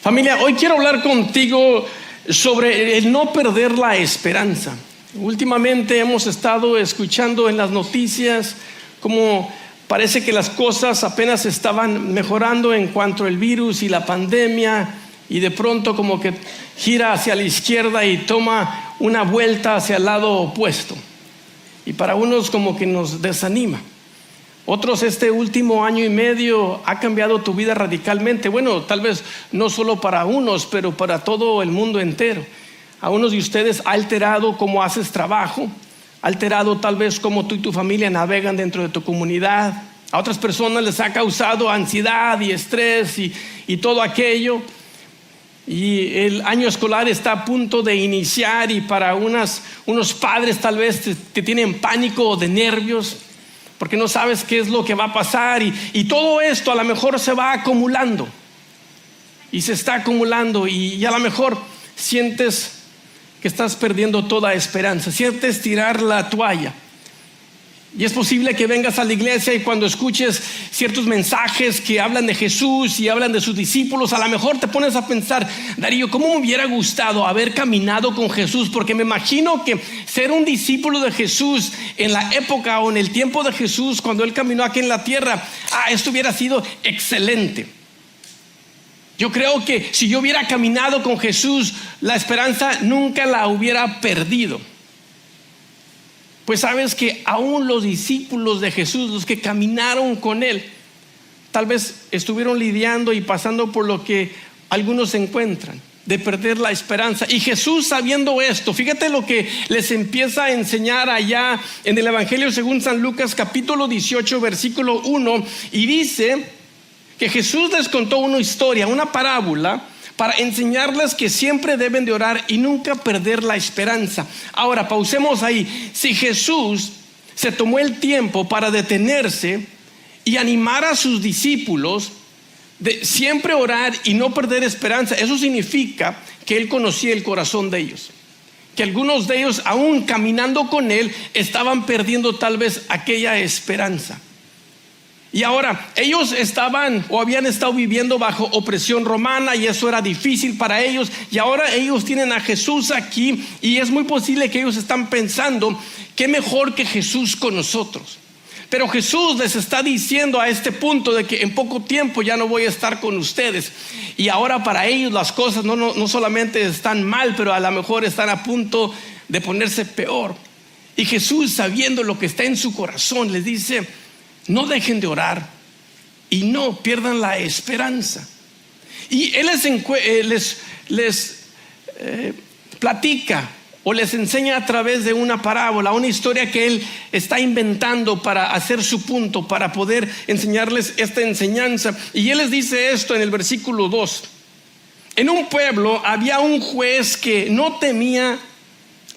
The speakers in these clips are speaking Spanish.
Familia, hoy quiero hablar contigo sobre el no perder la esperanza. Últimamente hemos estado escuchando en las noticias cómo parece que las cosas apenas estaban mejorando en cuanto al virus y la pandemia, y de pronto como que gira hacia la izquierda y toma una vuelta hacia el lado opuesto. Y para unos como que nos desanima. Otros, este último año y medio ha cambiado tu vida radicalmente. Bueno, tal vez no solo para unos, pero para todo el mundo entero. A unos de ustedes ha alterado cómo haces trabajo, ha alterado tal vez cómo tú y tu familia navegan dentro de tu comunidad. A otras personas les ha causado ansiedad y estrés y todo aquello. Y el año escolar está a punto de iniciar, y para unos padres tal vez te tienen pánico o de nervios, porque no sabes qué es lo que va a pasar, y todo esto a lo mejor se va acumulando y se está acumulando, y a lo mejor sientes que estás perdiendo toda esperanza, sientes tirar la toalla. Y es posible que vengas a la iglesia y cuando escuches ciertos mensajes que hablan de Jesús y hablan de sus discípulos, a lo mejor te pones a pensar: Darío, ¿cómo me hubiera gustado haber caminado con Jesús? Porque me imagino que ser un discípulo de Jesús en la época o en el tiempo de Jesús, cuando Él caminó aquí en la tierra, esto hubiera sido excelente. Yo creo que si yo hubiera caminado con Jesús, la esperanza nunca la hubiera perdido. Pues sabes que aún los discípulos de Jesús, los que caminaron con Él, tal vez estuvieron lidiando y pasando por lo que algunos se encuentran, de perder la esperanza. Y Jesús, sabiendo esto, fíjate lo que les empieza a enseñar allá en el Evangelio según San Lucas, capítulo 18, versículo 1, y dice que Jesús les contó una historia, una parábola, para enseñarles que siempre deben de orar y nunca perder la esperanza. Ahora, pausemos ahí. Si Jesús se tomó el tiempo para detenerse y animar a sus discípulos de siempre orar y no perder esperanza, eso significa que Él conocía el corazón de ellos. Que algunos de ellos, aún caminando con Él, estaban perdiendo tal vez aquella esperanza. Y ahora, ellos estaban o habían estado viviendo bajo opresión romana, y eso era difícil para ellos. Y ahora ellos tienen a Jesús aquí, y es muy posible que ellos están pensando: qué mejor que Jesús con nosotros. Pero Jesús les está diciendo a este punto de que en poco tiempo ya no voy a estar con ustedes. Y ahora para ellos las cosas no solamente están mal, pero a lo mejor están a punto de ponerse peor. Y Jesús, sabiendo lo que está en su corazón, les dice: no dejen de orar y no pierdan la esperanza. Y Él les platica o les enseña a través de una parábola, una historia que Él está inventando para hacer su punto, para poder enseñarles esta enseñanza. Y Él les dice esto en el versículo 2. En un pueblo había un juez que no tenía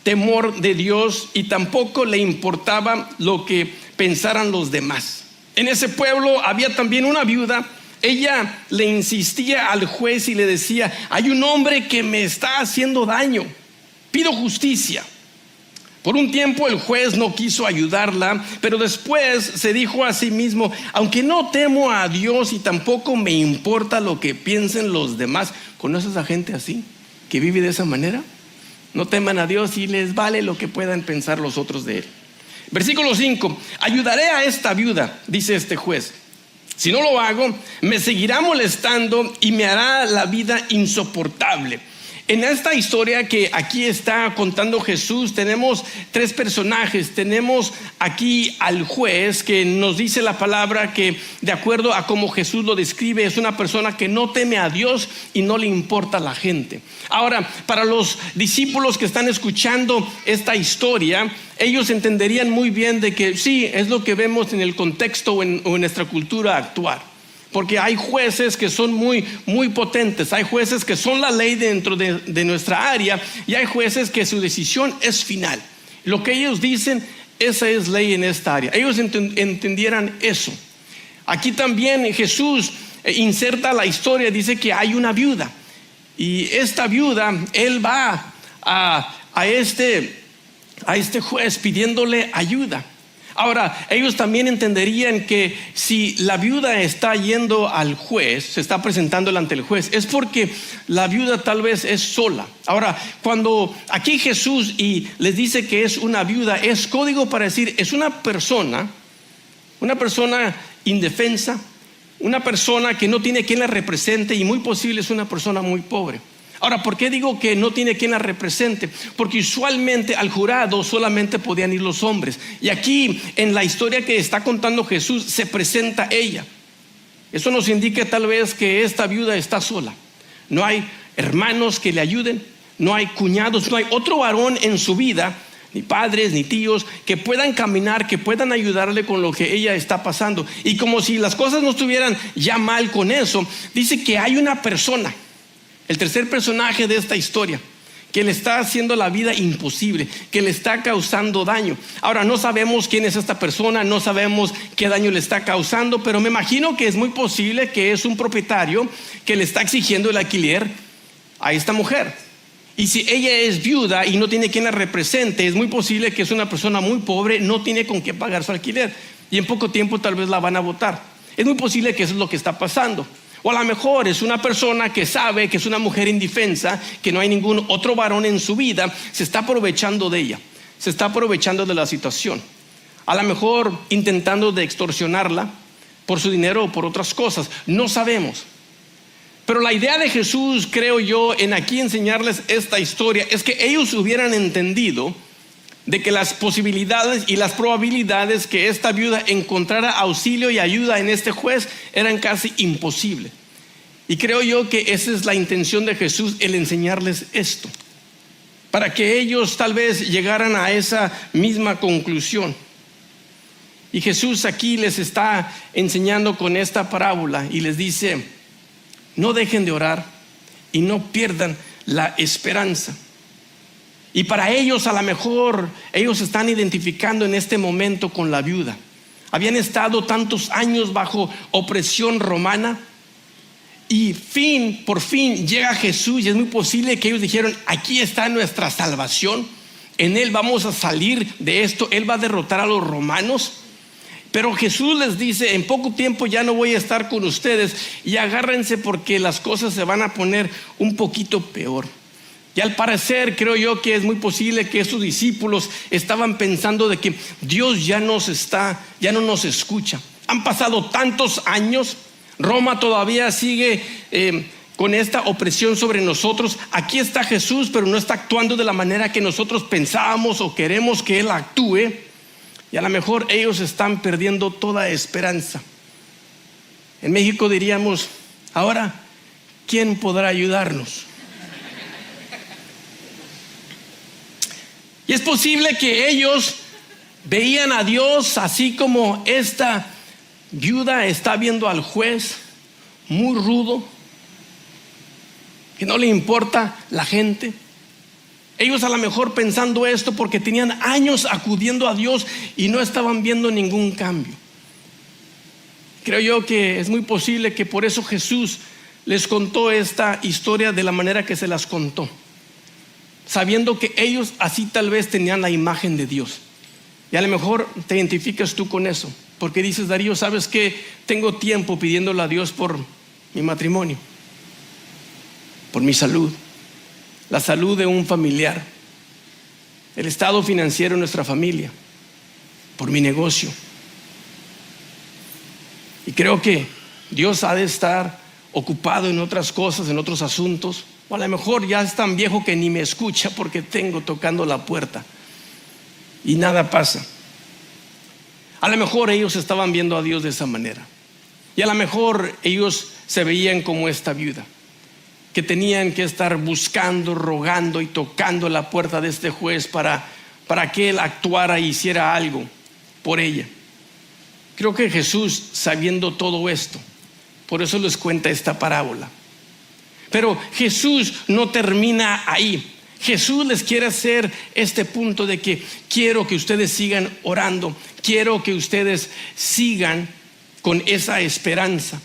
temor de Dios y tampoco le importaba lo que pensaran los demás. En ese pueblo había también una viuda. Ella le insistía al juez y le decía: hay un hombre que me está haciendo daño, pido justicia. Por un tiempo el juez no quiso ayudarla, pero después se dijo a sí mismo: aunque no temo a Dios y tampoco me importa lo que piensen los demás. ¿Conoces a gente así, que vive de esa manera? No teman a Dios y les vale lo que puedan pensar los otros de Él. Versículo 5: ayudaré a esta viuda, dice este juez. Si no lo hago, me seguirá molestando y me hará la vida insoportable. En esta historia que aquí está contando Jesús, tenemos tres personajes. Tenemos aquí al juez, que nos dice la palabra que, de acuerdo a cómo Jesús lo describe, es una persona que no teme a Dios y no le importa a la gente. Ahora, para los discípulos que están escuchando esta historia, ellos entenderían muy bien de que sí, es lo que vemos en el contexto o en nuestra cultura actual. Porque hay jueces que son muy potentes, hay jueces que son la ley dentro de nuestra área, y hay jueces que su decisión es final. Lo que ellos dicen, esa es ley en esta área. Ellos entendieran eso. Aquí también Jesús inserta la historia, dice que hay una viuda, y esta viuda, Él va a este juez pidiéndole ayuda. Ahora, ellos también entenderían que si la viuda está yendo al juez, se está presentando ante el juez, es porque la viuda tal vez es sola. Ahora, cuando aquí Jesús y les dice que es una viuda, es código para decir, es una persona indefensa, una persona que no tiene quien la represente y muy posible es una persona muy pobre. Ahora, ¿por qué digo que no tiene quien la represente? Porque usualmente al jurado solamente podían ir los hombres. Y aquí en la historia que está contando Jesús se presenta ella. Eso nos indica tal vez que esta viuda está sola. No hay hermanos que le ayuden, no hay cuñados, no hay otro varón en su vida, ni padres, ni tíos, que puedan caminar, que puedan ayudarle con lo que ella está pasando. Y como si las cosas no estuvieran ya mal con eso, dice que hay una persona, el tercer personaje de esta historia, que le está haciendo la vida imposible, que le está causando daño. Ahora, no sabemos quién es esta persona, no sabemos qué daño le está causando, pero me imagino que es muy posible que es un propietario que le está exigiendo el alquiler a esta mujer. Y si ella es viuda y no tiene quien la represente, es muy posible que es una persona muy pobre, no tiene con qué pagar su alquiler. Y en poco tiempo tal vez la van a botar. Es muy posible que eso es lo que está pasando. O a lo mejor es una persona que sabe que es una mujer indefensa, que no hay ningún otro varón en su vida, se está aprovechando de ella, se está aprovechando de la situación. A lo mejor intentando de extorsionarla por su dinero o por otras cosas, no sabemos. Pero la idea de Jesús, creo yo, en aquí enseñarles esta historia, es que ellos hubieran entendido de que las posibilidades y las probabilidades que esta viuda encontrara auxilio y ayuda en este juez eran casi imposibles. Y creo yo que esa es la intención de Jesús, el enseñarles esto, para que ellos tal vez llegaran a esa misma conclusión. Y Jesús aquí les está enseñando con esta parábola y les dice: no dejen de orar y no pierdan la esperanza. Y para ellos, a lo mejor, ellos se están identificando en este momento con la viuda. Habían estado tantos años bajo opresión romana y por fin llega Jesús, y es muy posible que ellos dijeron: aquí está nuestra salvación, en Él vamos a salir de esto, Él va a derrotar a los romanos. Pero Jesús les dice: en poco tiempo ya no voy a estar con ustedes y agárrense porque las cosas se van a poner un poquito peor. Y al parecer creo yo que es muy posible que esos discípulos estaban pensando de que Dios ya no nos escucha. Han pasado tantos años, Roma todavía sigue con esta opresión sobre nosotros. Aquí está Jesús, pero no está actuando de la manera que nosotros pensábamos o queremos que Él actúe. Y a lo mejor ellos están perdiendo toda esperanza. En México diríamos: ahora, ¿quién podrá ayudarnos? Y es posible que ellos veían a Dios así como esta viuda está viendo al juez, muy rudo, que no le importa la gente. Ellos a lo mejor pensando esto porque tenían años acudiendo a Dios y no estaban viendo ningún cambio. Creo yo que es muy posible que por eso Jesús les contó esta historia de la manera que se las contó, sabiendo que ellos así tal vez tenían la imagen de Dios. Y a lo mejor te identificas tú con eso, porque dices: Darío, ¿sabes qué? Tengo tiempo pidiéndole a Dios por mi matrimonio, por mi salud, la salud de un familiar, el estado financiero de nuestra familia, por mi negocio. Y creo que Dios ha de estar ocupado en otras cosas, en otros asuntos. O a lo mejor ya es tan viejo que ni me escucha porque tengo tocando la puerta y nada pasa. A lo mejor ellos estaban viendo a Dios de esa manera. Y a lo mejor ellos se veían como esta viuda, que tenían que estar buscando, rogando y tocando la puerta de este juez para que Él actuara e hiciera algo por ella. Creo que Jesús, sabiendo todo esto, por eso les cuenta esta parábola. Pero Jesús no termina ahí. Jesús les quiere hacer este punto de que quiero que ustedes sigan orando, quiero que ustedes sigan con esa esperanza.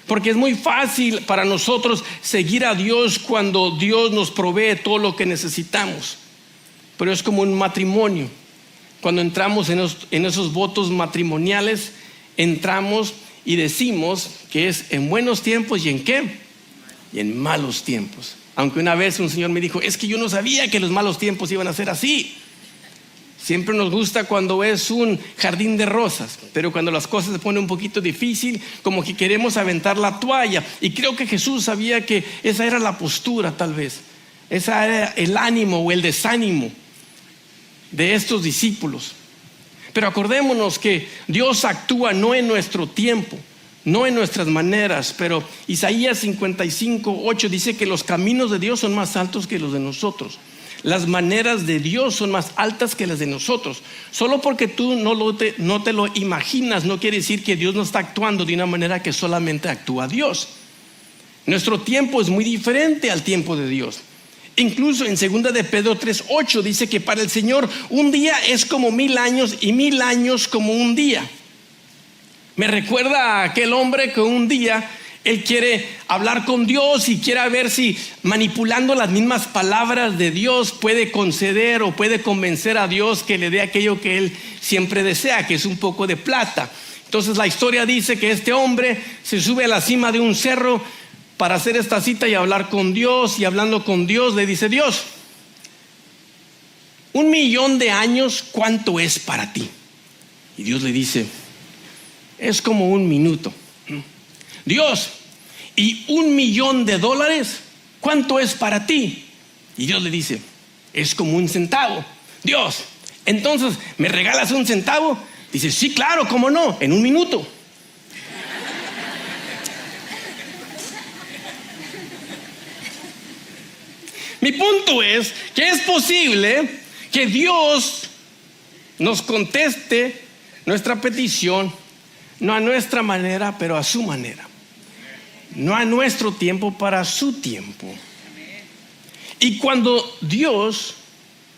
Porque es muy fácil para nosotros seguir a Dios cuando Dios nos provee todo lo que necesitamos. Pero es como un matrimonio. cuando entramos en esos votos matrimoniales, entramos y decimos que es en buenos tiempos y en qué, y en malos tiempos. Aunque una vez un señor me dijo, es que yo no sabía que los malos tiempos iban a ser así. Siempre nos gusta cuando es un jardín de rosas, pero cuando las cosas se ponen un poquito difícil, como que queremos aventar la toalla. Y creo que Jesús sabía que esa era la postura, tal vez. Esa era el ánimo o el desánimo de estos discípulos. Pero acordémonos que Dios actúa no en nuestro tiempo, no en nuestras maneras, pero Isaías 55:8 dice que los caminos de Dios son más altos que los de nosotros. Las maneras de Dios son más altas que las de nosotros. Solo porque tú no te lo imaginas, no quiere decir que Dios no está actuando de una manera que solamente actúa Dios. Nuestro tiempo es muy diferente al tiempo de Dios. Incluso en 2 de Pedro 3:8 dice que para el Señor un día es como 1000 años y 1000 años como un día. Me recuerda a aquel hombre que un día él quiere hablar con Dios y quiere ver si manipulando las mismas palabras de Dios puede conceder o puede convencer a Dios que le dé aquello que él siempre desea, que es un poco de plata. Entonces la historia dice que este hombre se sube a la cima de un cerro para hacer esta cita y hablar con Dios, y hablando con Dios le dice: Dios, 1,000,000 de años, ¿cuánto es para ti? Y Dios le dice: es como 1 minuto. Dios, ¿y $1,000,000 cuánto es para ti? Y Dios le dice: es como 1 centavo. Dios, entonces, ¿me regalas 1 centavo? Dice: sí, claro, ¿cómo no? En 1 minuto. Mi punto es que es posible que Dios nos conteste nuestra petición, no a nuestra manera, pero a su manera. No a nuestro tiempo, para su tiempo. Y cuando Dios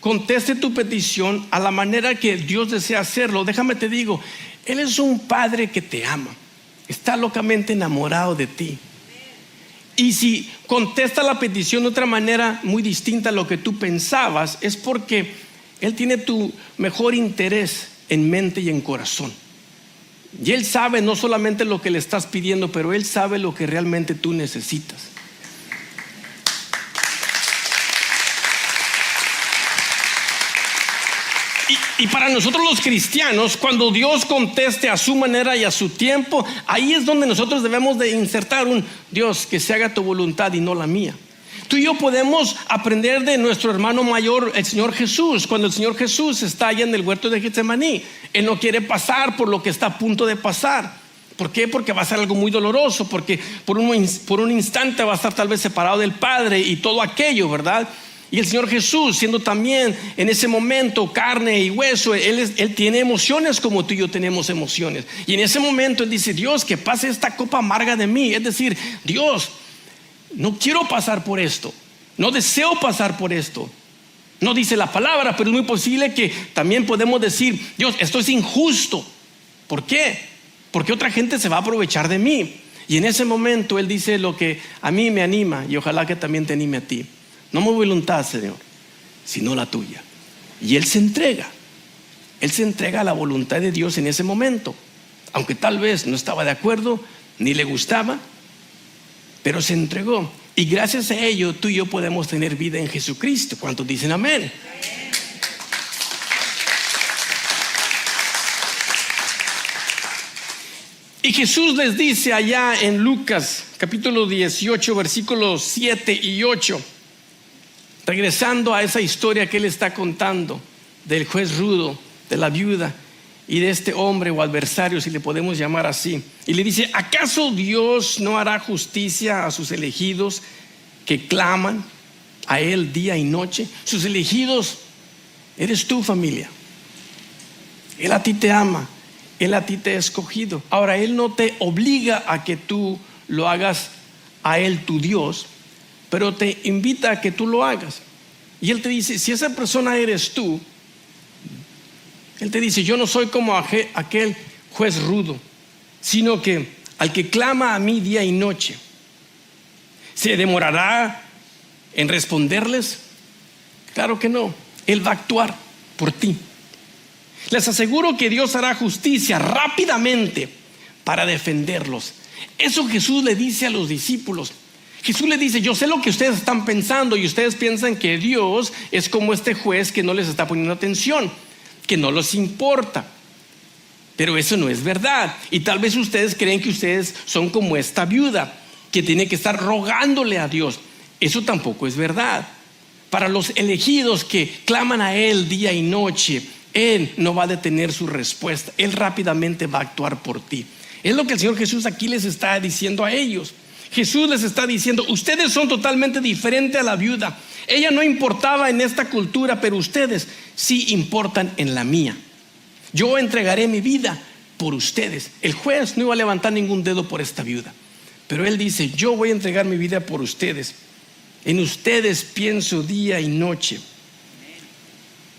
conteste tu petición a la manera que Dios desea hacerlo, déjame te digo, Él es un Padre que te ama, está locamente enamorado de ti. Y si contesta la petición de otra manera muy distinta a lo que tú pensabas, es porque Él tiene tu mejor interés en mente y en corazón. Y Él sabe no solamente lo que le estás pidiendo, pero Él sabe lo que realmente tú necesitas. Y para nosotros los cristianos, cuando Dios conteste a su manera y a su tiempo, ahí es donde nosotros debemos de insertar un: Dios, que se haga tu voluntad y no la mía. Tú y yo podemos aprender de nuestro hermano mayor, el Señor Jesús. Cuando el Señor Jesús está allá en el huerto de Getsemaní, Él no quiere pasar por lo que está a punto de pasar. ¿Por qué? Porque va a ser algo muy doloroso, porque por un instante va a estar tal vez separado del Padre y todo aquello, ¿verdad? Y el Señor Jesús, siendo también en ese momento carne y hueso, Él tiene emociones como tú y yo tenemos emociones. Y en ese momento Él dice: Dios, que pase esta copa amarga de mí. Es decir, Dios, no quiero pasar por esto, no deseo pasar por esto. No dice la palabra, pero es muy posible que también podemos decir: Dios, esto es injusto. ¿Por qué? Porque otra gente se va a aprovechar de mí. Y en ese momento Él dice lo que a mí me anima, y ojalá que también te anime a ti: no mi voluntad, Señor, sino la tuya. Y Él se entrega a la voluntad de Dios en ese momento, aunque tal vez no estaba de acuerdo ni le gustaba, pero se entregó. Y gracias a ello tú y yo podemos tener vida en Jesucristo. ¿Cuántos dicen amén? Y Jesús les dice allá en Lucas capítulo 18 versículos 7 y 8, regresando a esa historia que Él está contando del juez rudo, de la viuda y de este hombre o adversario, si le podemos llamar así. Y le dice: ¿acaso Dios no hará justicia a sus elegidos que claman a Él día y noche? Sus elegidos eres tú, familia. Él a ti te ama, Él a ti te ha escogido. Ahora, Él no te obliga a que tú lo hagas a Él tu Dios, pero te invita a que tú lo hagas. Y Él te dice: si esa persona eres tú, Él te dice: yo no soy como aquel juez rudo, sino que al que clama a mí día y noche. ¿Se demorará en responderles? Claro que no. Él va a actuar por ti. Les aseguro que Dios hará justicia rápidamente para defenderlos. Eso Jesús le dice a los discípulos. Jesús le dice: yo sé lo que ustedes están pensando, y ustedes piensan que Dios es como este juez que no les está poniendo atención, que no les importa. Pero eso no es verdad. Y tal vez ustedes creen que ustedes son como esta viuda que tiene que estar rogándole a Dios. Eso tampoco es verdad. Para los elegidos que claman a Él día y noche, Él no va a detener su respuesta. Él rápidamente va a actuar por ti. Es lo que el Señor Jesús aquí les está diciendo a ellos. Jesús les está diciendo: ustedes son totalmente diferentes a la viuda. Ella no importaba en esta cultura, pero ustedes sí importan en la mía. Yo entregaré mi vida por ustedes. El juez no iba a levantar ningún dedo por esta viuda, pero Él dice: yo voy a entregar mi vida por ustedes. En ustedes pienso día y noche.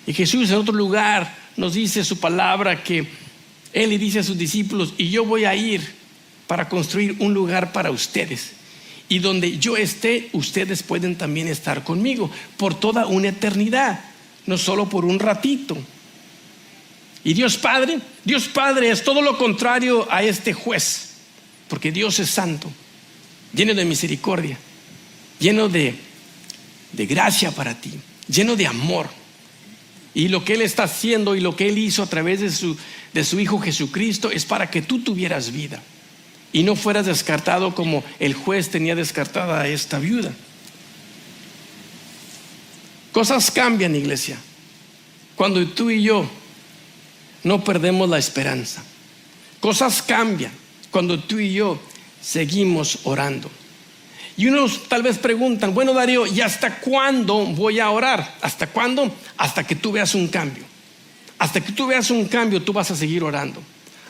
Y Jesús en otro lugar nos dice su palabra, que Él le dice a sus discípulos: y yo voy a ir para construir un lugar para ustedes, y donde yo esté, ustedes pueden también estar conmigo por toda una eternidad, no solo por un ratito. Y Dios Padre es todo lo contrario a este juez, porque Dios es santo, lleno de misericordia, lleno de gracia para ti, lleno de amor. Y lo que Él está haciendo y lo que Él hizo a través de su Hijo Jesucristo es para que tú tuvieras vida y no fueras descartado como el juez tenía descartada a esta viuda. Cosas cambian, iglesia, cuando tú y yo no perdemos la esperanza. Cosas cambian cuando tú y yo seguimos orando. Y unos tal vez preguntan: bueno, Darío, ¿y hasta cuándo voy a orar? ¿Hasta cuándo? Hasta que tú veas un cambio. Hasta que tú veas un cambio, tú vas a seguir orando.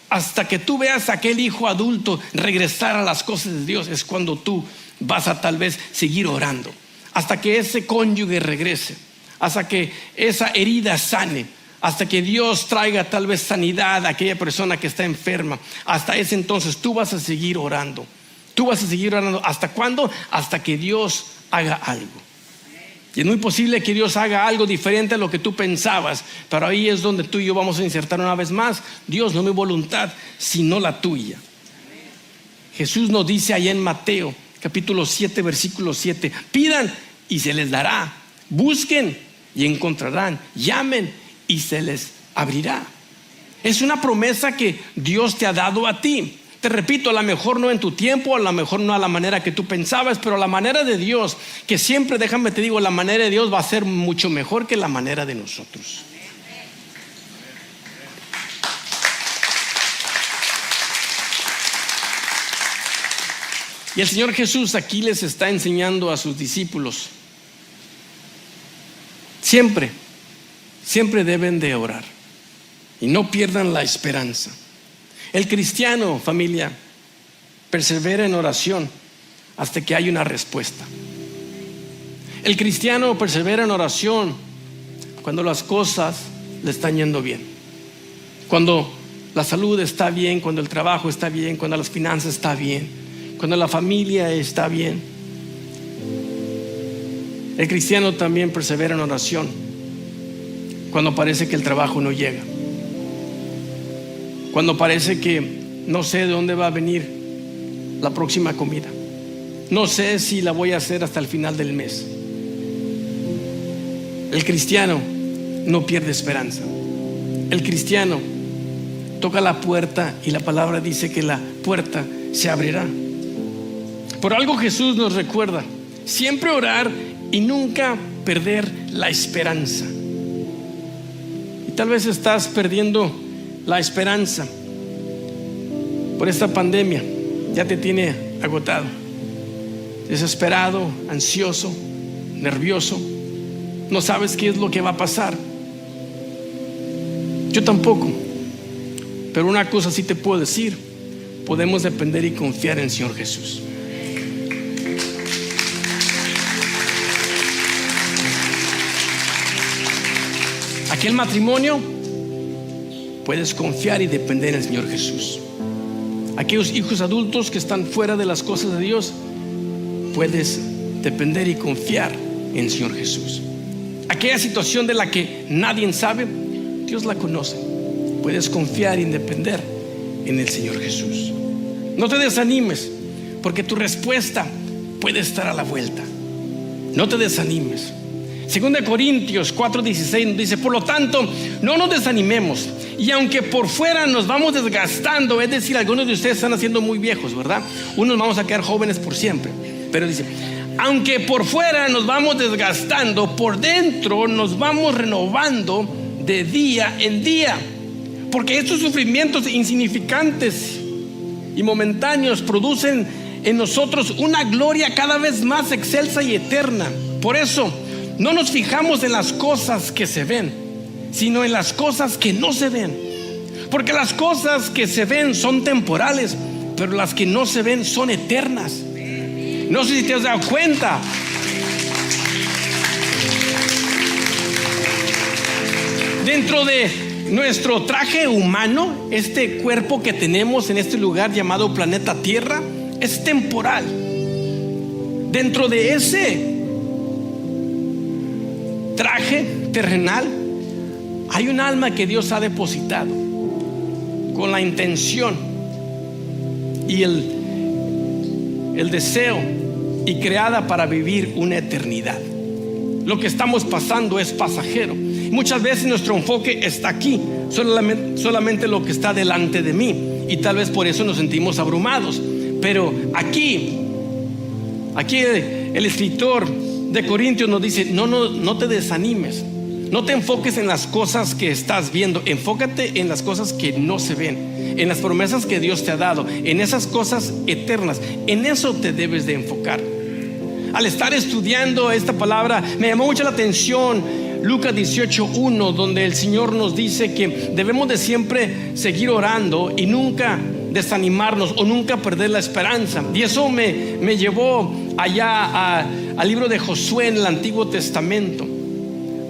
Hasta que tú veas a aquel hijo adulto regresar a las cosas de Dios, es cuando tú vas a tal vez seguir orando. Hasta que ese cónyuge regrese, hasta que esa herida sane, hasta que Dios traiga tal vez sanidad a aquella persona que está enferma. Hasta ese entonces tú vas a seguir orando. Tú vas a seguir orando. ¿Hasta cuándo? Hasta que Dios haga algo. Y es muy posible que Dios haga algo diferente a lo que tú pensabas, pero ahí es donde tú y yo vamos a insertar una vez más: Dios, no mi voluntad, sino la tuya. Jesús nos dice allá en Mateo capítulo 7, versículo 7: pidan y se les dará, busquen y encontrarán, llamen y se les abrirá. Es una promesa que Dios te ha dado a ti. Te repito, a lo mejor no en tu tiempo, a lo mejor no a la manera que tú pensabas, pero la manera de Dios, que siempre, déjame te digo, la manera de Dios va a ser mucho mejor que la manera de nosotros. Y el Señor Jesús aquí les está enseñando a sus discípulos: siempre deben de orar y no pierdan la esperanza. El cristiano, familia, persevera en oración hasta que haya una respuesta. El cristiano persevera en oración cuando las cosas le están yendo bien, cuando la salud está bien, cuando el trabajo está bien, cuando las finanzas están bien, cuando la familia está bien. El cristiano también persevera en oración cuando parece que el trabajo no llega, cuando parece que no sé de dónde va a venir la próxima comida, no sé si la voy a hacer hasta el final del mes. El cristiano no pierde esperanza. El cristiano toca la puerta y la palabra dice que la puerta se abrirá. Por algo Jesús nos recuerda: siempre orar y nunca perder la esperanza. Y tal vez estás perdiendo la esperanza por esta pandemia. Ya te tiene agotado, desesperado, ansioso, nervioso. No sabes qué es lo que va a pasar. Yo tampoco, pero una cosa sí te puedo decir: podemos depender y confiar en el Señor Jesús. Aquel matrimonio, puedes confiar y depender en el Señor Jesús. Aquellos hijos adultos que están fuera de las cosas de Dios, puedes depender y confiar en el Señor Jesús. Aquella situación de la que nadie sabe, Dios la conoce. puedes confiar y depender en el Señor Jesús. No te desanimes, porque tu respuesta puede estar a la vuelta. No te desanimes. 2 Corintios 4:16 nos dice: por lo tanto, no nos desanimemos. Y aunque por fuera nos vamos desgastando, es decir, algunos de ustedes están haciendo muy viejos, ¿verdad? Unos vamos a quedar jóvenes por siempre. Pero dice: aunque por fuera nos vamos desgastando, por dentro nos vamos renovando de día en día. Porque estos sufrimientos insignificantes y momentáneos producen en nosotros una gloria cada vez más excelsa y eterna. Por eso, no nos fijamos en las cosas que se ven, sino en las cosas que no se ven. Porque las cosas que se ven son temporales, pero las que no se ven son eternas. No sé si te has dado cuenta. Dentro de nuestro traje humano, este cuerpo que tenemos en este lugar llamado planeta Tierra es temporal. Dentro de ese traje terrenal hay un alma que Dios ha depositado con la intención y el deseo y creada para vivir una eternidad. Lo que estamos pasando es pasajero. Muchas veces nuestro enfoque está aquí, solamente lo que está delante de mí, y tal vez por eso nos sentimos abrumados. Pero aquí el escritor de Corintios nos dice: no te desanimes, no te enfoques en las cosas que estás viendo, enfócate en las cosas que no se ven, en las promesas que Dios te ha dado, en esas cosas eternas. En eso te debes de enfocar. Al estar estudiando esta palabra, me llamó mucho la atención Lucas 18:1, donde el Señor nos dice que debemos de siempre seguir orando y nunca desanimarnos o nunca perder la esperanza. Y eso me llevó allá al libro de Josué en el Antiguo Testamento,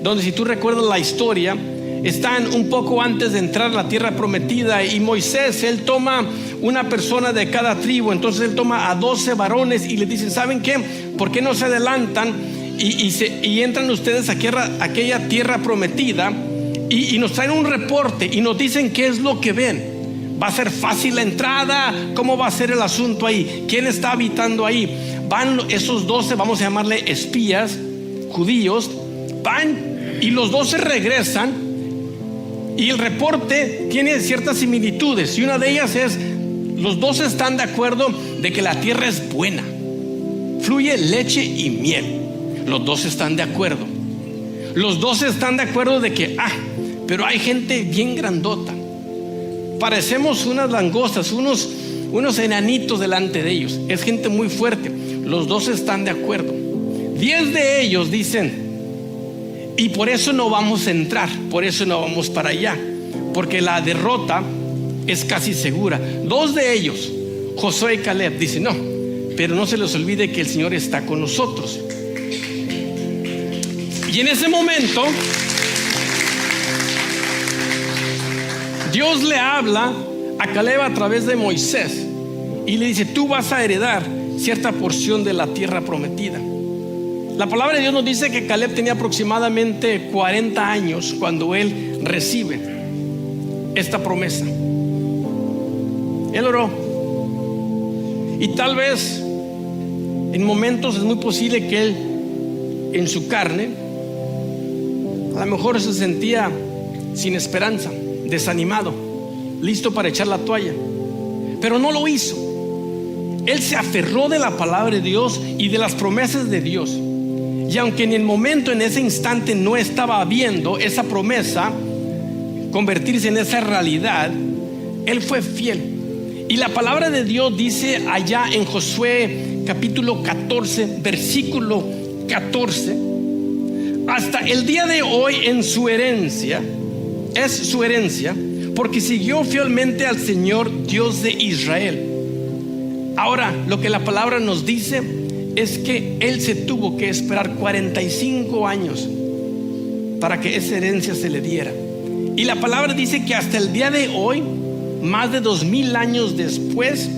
donde, si tú recuerdas la historia, están un poco antes de entrar a la tierra prometida, y Moisés, él toma una persona de cada tribu. Entonces él toma a 12 varones y les dice: ¿saben qué? ¿Por qué no se adelantan y entran ustedes a aquella tierra prometida y nos traen un reporte y nos dicen qué es lo que ven? ¿Va a ser fácil la entrada? ¿Cómo va a ser el asunto ahí? ¿Quién está habitando ahí? Van esos 12, vamos a llamarle espías judíos, van y los 12 regresan, y el reporte tiene ciertas similitudes, y una de ellas es: los 12 están de acuerdo de que la tierra es buena, fluye leche y miel. Los 12 están de acuerdo. Los 12 están de acuerdo de que pero hay gente bien grandota, parecemos unas langostas, unos enanitos delante de ellos. Es gente muy fuerte. Los 12 están de acuerdo. 10 de ellos dicen: y por eso no vamos a entrar, por eso no vamos para allá, porque la derrota es casi segura. 2 de ellos, Josué y Caleb, dicen: no, pero no se les olvide que el Señor está con nosotros. Y en ese momento Dios le habla a Caleb a través de Moisés y le dice: tú vas a heredar cierta porción de la tierra prometida. La palabra de Dios nos dice que Caleb tenía aproximadamente 40 años cuando él recibe esta promesa. Él oró, y tal vez en momentos es muy posible que él, en su carne, a lo mejor se sentía sin esperanza, desanimado, listo para echar la toalla, pero no lo hizo. Él se aferró de la palabra de Dios y de las promesas de Dios. Y aunque en el momento, en ese instante, no estaba viendo esa promesa convertirse en esa realidad, él fue fiel. Y la palabra de Dios dice allá en Josué capítulo 14, versículo 14: hasta el día de hoy es su herencia, porque siguió fielmente al Señor Dios de Israel. Ahora, lo que la palabra nos dice es que él se tuvo que esperar 45 años para que esa herencia se le diera. Y la palabra dice que hasta el día de hoy, más de 2000 años después,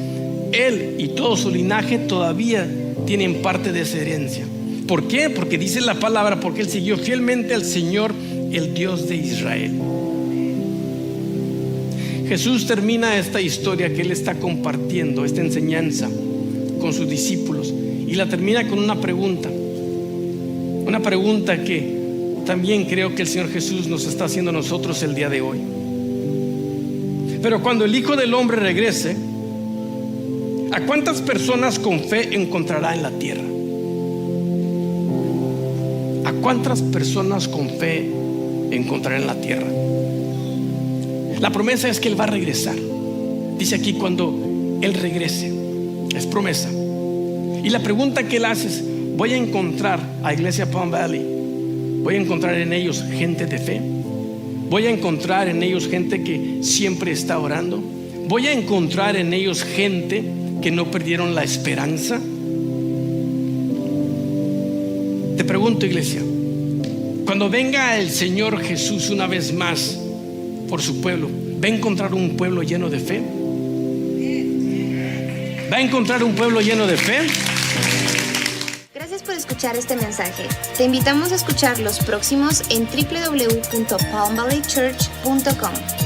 él y todo su linaje todavía tienen parte de esa herencia. ¿Por qué? Porque dice la palabra: porque él siguió fielmente al Señor, el Dios de Israel. Jesús termina esta historia que Él está compartiendo, esta enseñanza con sus discípulos, y la termina con una pregunta que también creo que el Señor Jesús nos está haciendo a nosotros el día de hoy. Pero cuando el Hijo del Hombre regrese, ¿a cuántas personas con fe encontrará en la tierra? ¿A cuántas personas con fe encontrará en la tierra? La promesa es que Él va a regresar. Dice aquí cuando Él regrese, es promesa. Y la pregunta que Él hace es: voy a encontrar a Iglesia Palm Valley, voy a encontrar en ellos gente de fe, voy a encontrar en ellos gente que siempre está orando, voy a encontrar en ellos gente que no perdieron la esperanza. Te pregunto, iglesia, cuando venga el Señor Jesús una vez más por su pueblo, ¿va a encontrar un pueblo lleno de fe? ¿Va a encontrar un pueblo lleno de fe? Gracias por escuchar este mensaje. Te invitamos a escuchar los próximos en www.palmvalleychurch.com.